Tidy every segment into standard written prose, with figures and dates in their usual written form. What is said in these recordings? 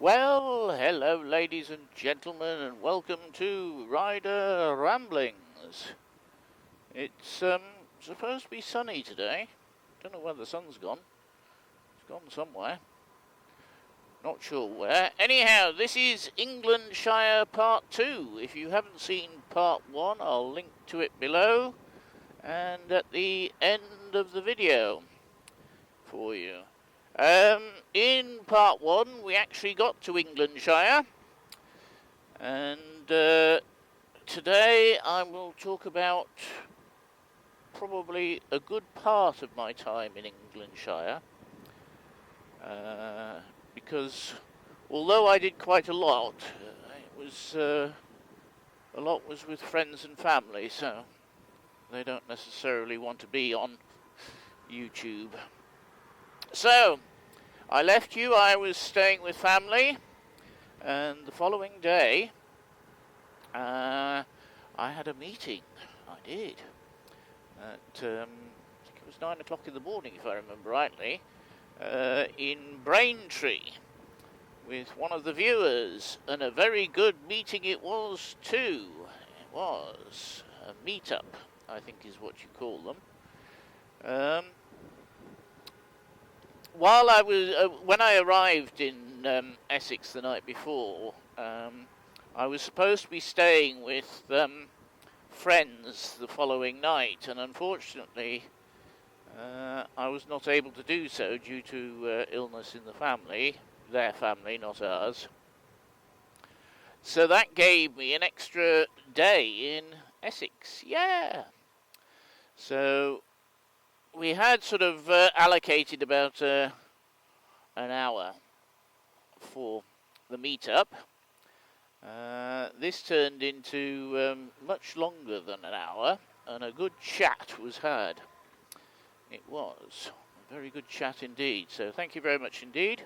Well, hello ladies and gentlemen, and welcome to Rider Ramblings. It's supposed to be sunny today. Don't know where the sun's gone. It's gone somewhere. Not sure where. Anyhow, this is Englandshire Part 2. If you haven't seen Part 1, I'll link to it below and at the end of the video for you. In Part 1, we actually got to Englandshire, and today I will talk about probably a good part of my time in Englandshire, because although I did quite a lot, a lot was with friends and family, so they don't necessarily want to be on YouTube. So, I left you, I was staying with family, and the following day, I had a meeting. I did. At, I think it was 9 o'clock in the morning, if I remember rightly, in Braintree, with one of the viewers, and a very good meeting it was too. It was a meet-up, I think is what you call them. While I was, when I arrived in Essex the night before, I was supposed to be staying with friends the following night, and unfortunately, I was not able to do so due to illness in the family, their family, not ours. So that gave me an extra day in Essex, yeah. So we had sort of allocated about an hour for the meet-up. This turned into much longer than an hour, and a good chat was had. It was a very good chat indeed, so thank you very much indeed.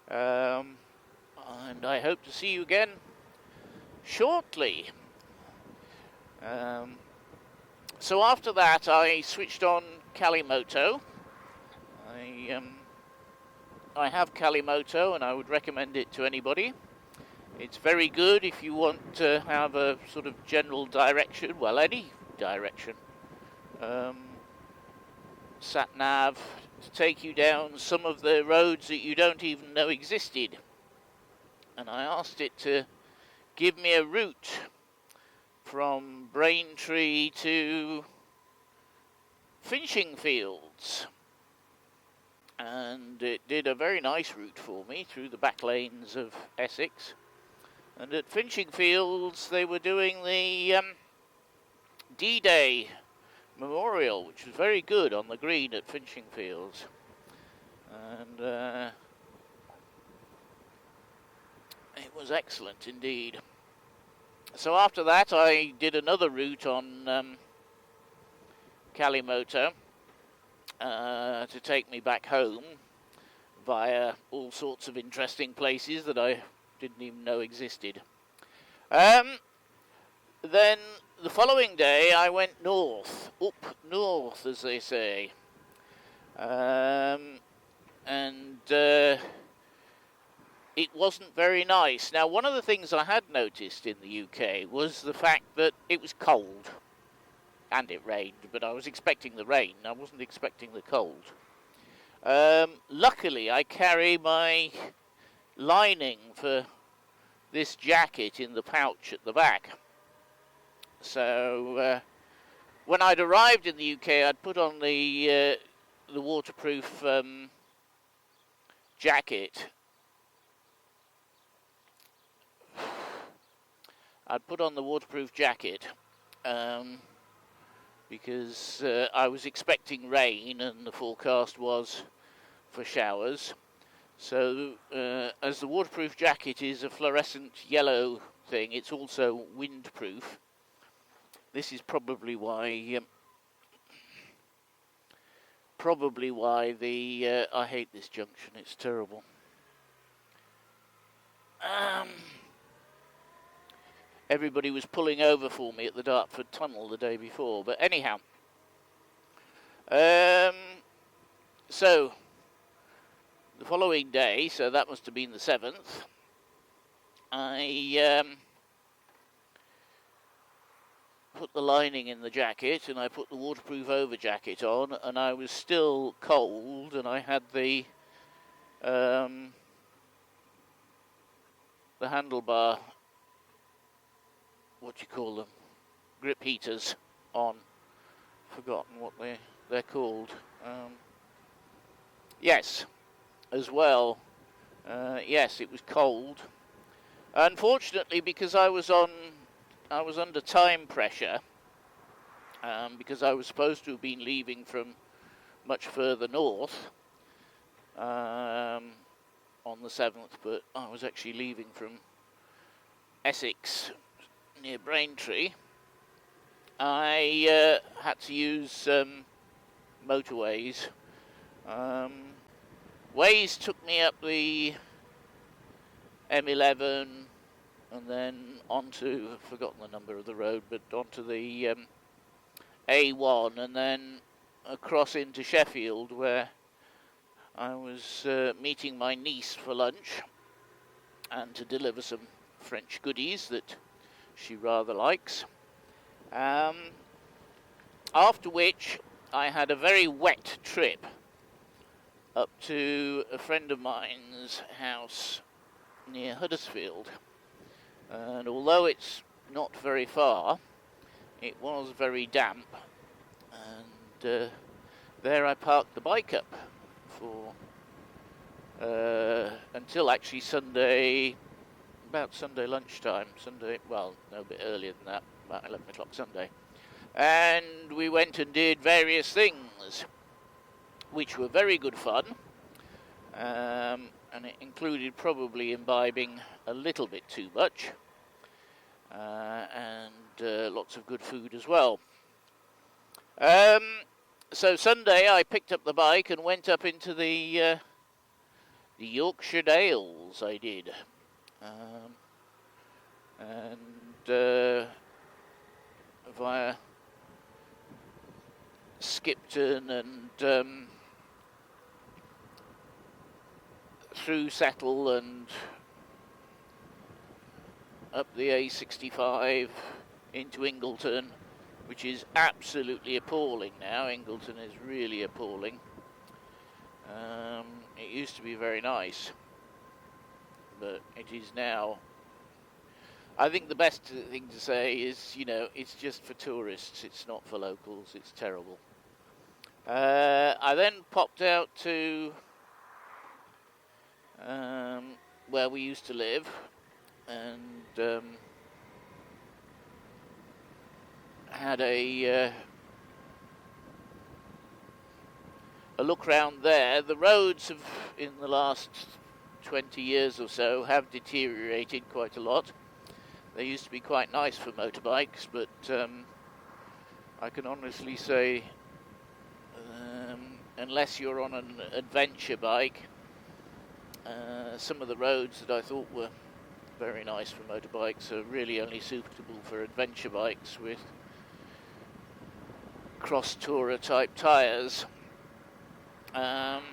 And I hope to see you again shortly. So after that, I switched on 𝗘𝗀𝗏𝗪𝗏. I have 𝗘𝗀𝗏𝗪𝗏, and I would recommend it to anybody. It's very good if you want to have a sort of general direction, well, any direction. Sat-nav to take you down some of the roads that you don't even know existed. And I asked it to give me a route from Braintree to Finching Fields, and it did a very nice route for me through the back lanes of Essex. And at Finching Fields they were doing the D-Day memorial, which was very good on the green at Finching Fields, and it was excellent indeed. So after that, I did another route on 𝗘𝗀𝗏𝗪𝗏 to take me back home via all sorts of interesting places that I didn't even know existed. Then the following day, I went north, up north, as they say, and it wasn't very nice. Now, one of the things I had noticed in the UK was the fact that it was cold, and it rained, but I was expecting the rain, I wasn't expecting the cold. Luckily, I carry my lining for this jacket in the pouch at the back. So, when I'd arrived in the UK, I'd put on the waterproof jacket. I'd put on the waterproof jacket because I was expecting rain, and the forecast was for showers. So as the waterproof jacket is a fluorescent yellow thing, it's also windproof. This is probably why the I hate this junction, it's terrible. Everybody was pulling over for me at the Dartford Tunnel the day before. But anyhow, so the following day, so that must have been the 7th, I put the lining in the jacket and I put the waterproof over jacket on, and I was still cold, and I had the handlebar, what do you call them, grip heaters on. Forgotten what they're called. Yes, as well. Yes, it was cold. Unfortunately, because I was under time pressure, because I was supposed to have been leaving from much further north on the 7th, but I was actually leaving from Essex near Braintree. I had to use motorways. Waze took me up the M11 and then onto, I've forgotten the number of the road, but onto the A1 and then across into Sheffield, where I was meeting my niece for lunch and to deliver some French goodies that she rather likes. After which I had a very wet trip up to a friend of mine's house near Huddersfield, and although it's not very far, it was very damp, and there I parked the bike up for until actually Sunday, about Sunday lunchtime, well, no, a bit earlier than that, about 11 o'clock Sunday, and we went and did various things which were very good fun, and it included probably imbibing a little bit too much, and lots of good food as well. So Sunday I picked up the bike and went up into the Yorkshire Dales, I did, and via Skipton and through Settle and up the A65 into Ingleton, which is absolutely appalling now. Ingleton is really appalling. It used to be very nice, but it is now. I think the best thing to say is, you know, it's just for tourists, it's not for locals, it's terrible. I then popped out to where we used to live, and had a look round there. The roads have, in the last 20 years or so, have deteriorated quite a lot. They used to be quite nice for motorbikes, but I can honestly say, unless you're on an adventure bike, some of the roads that I thought were very nice for motorbikes are really only suitable for adventure bikes with cross-tourer type tyres. And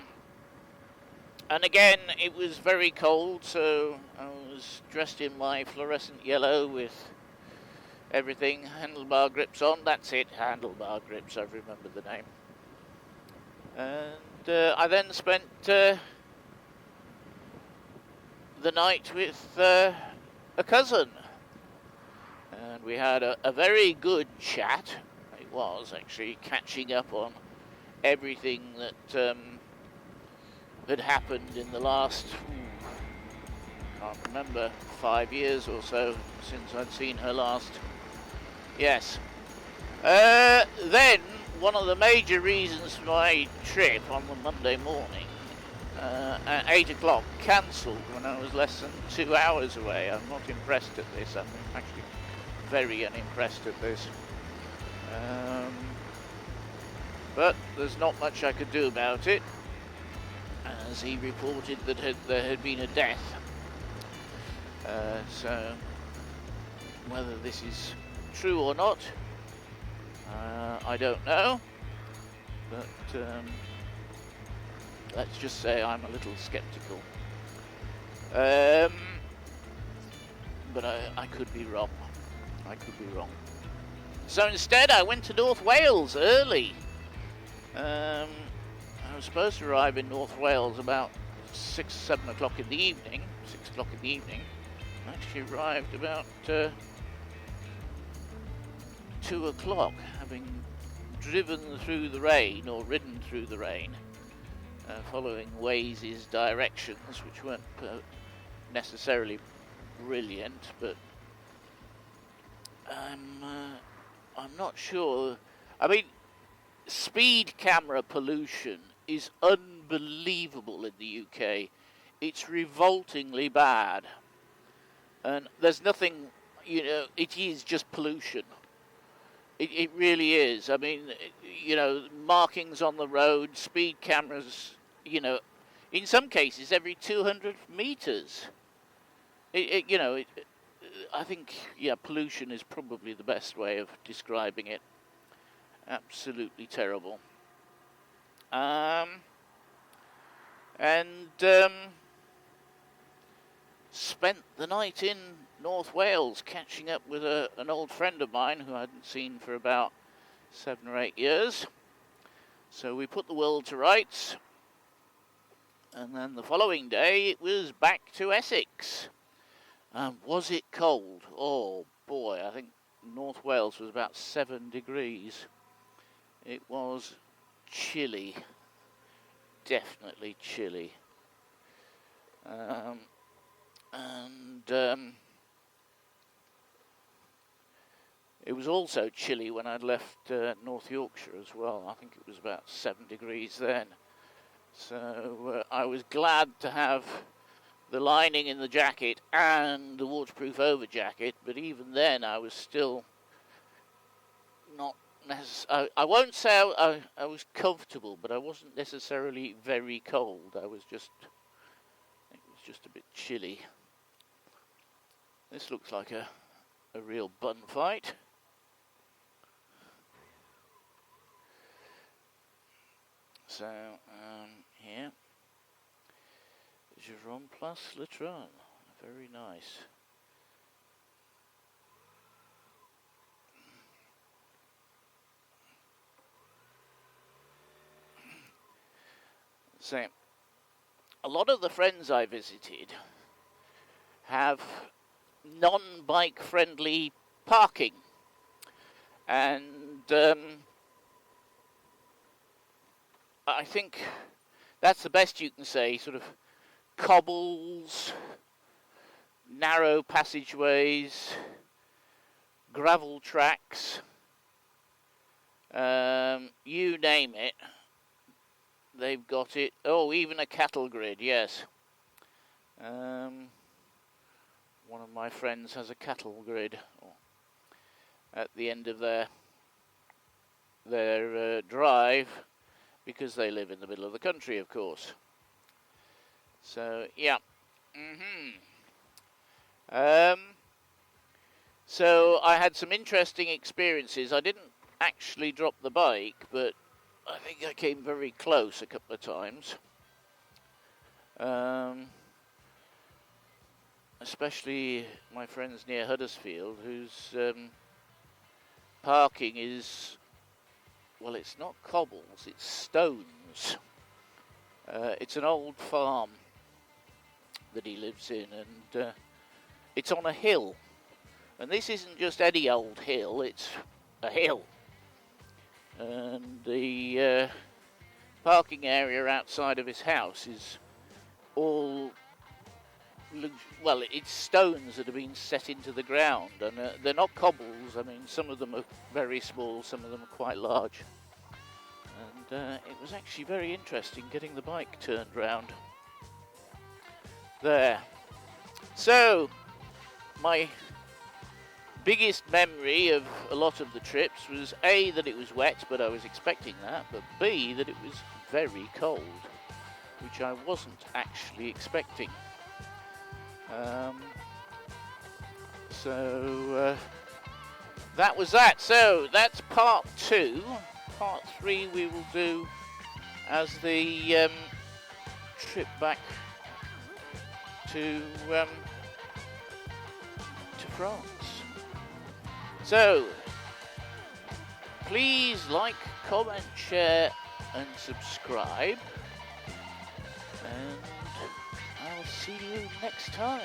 again, it was very cold, so I was dressed in my fluorescent yellow with everything, handlebar grips on. That's it, handlebar grips, I've remembered the name. And I then spent the night with a cousin, and we had a very good chat. It was actually catching up on everything that had happened in the last, can't remember, 5 years or so since I'd seen her last. Yes. Then, one of the major reasons for my trip on the Monday morning, at 8 o'clock, cancelled when I was less than 2 hours away. I'm not impressed at this. I'm actually very unimpressed at this. But there's not much I could do about it, as he reported that there had been a death. So whether this is true or not, I don't know. But let's just say I'm a little skeptical. But I could be wrong. I could be wrong. So instead I went to North Wales early. I was supposed to arrive in North Wales about 6, 7 o'clock in the evening. 6 o'clock in the evening. I actually arrived about 2 o'clock, having driven through the rain, or ridden through the rain, following Waze's directions, which weren't necessarily brilliant, but I'm not sure. I mean, speed camera pollution is unbelievable in the UK. It's revoltingly bad, and there's nothing, you know, it is just pollution. It really is. I mean, you know, markings on the road, speed cameras, you know, in some cases every 200 meters. You know, I think, yeah, pollution is probably the best way of describing it. Absolutely terrible. Spent the night in North Wales catching up with an old friend of mine who I hadn't seen for about 7 or 8 years. So we put the world to rights, and then the following day it was back to Essex. Was it cold? Oh boy, I think North Wales was about 7 degrees. It was chilly, definitely chilly. It was also chilly when I'd left North Yorkshire as well. I think it was about 7 degrees then. So I was glad to have the lining in the jacket and the waterproof over jacket, but even then I was still not necessarily, I won't say I was comfortable, but I wasn't necessarily very cold. It was just a bit chilly. This looks like a real bun fight. So, here, 𝗪𝗵𝗲𝗿𝗃, very nice. So, a lot of the friends I visited have non-bike friendly parking, and I think that's the best you can say, sort of cobbles, narrow passageways, gravel tracks, you name it, they've got it. Oh, even a cattle grid, yes. One of my friends has a cattle grid at the end of their drive, because they live in the middle of the country, of course. So, yeah. So, I had some interesting experiences. I didn't actually drop the bike, but I think I came very close a couple of times. Especially my friends near Huddersfield, whose parking is, well, it's not cobbles, it's stones. It's an old farm that he lives in, and it's on a hill. And this isn't just any old hill, it's a hill. And the parking area outside of his house is all, well, it's stones that have been set into the ground, and they're not cobbles. I mean, some of them are very small, some of them are quite large. And it was actually very interesting getting the bike turned round there. So, my biggest memory of a lot of the trips was A, that it was wet, but I was expecting that, but B, that it was very cold, which I wasn't actually expecting. So that was that. So that's part 2. Part 3 we will do as the trip back to France. So, please like, comment, share, and subscribe. And I'll see you next time.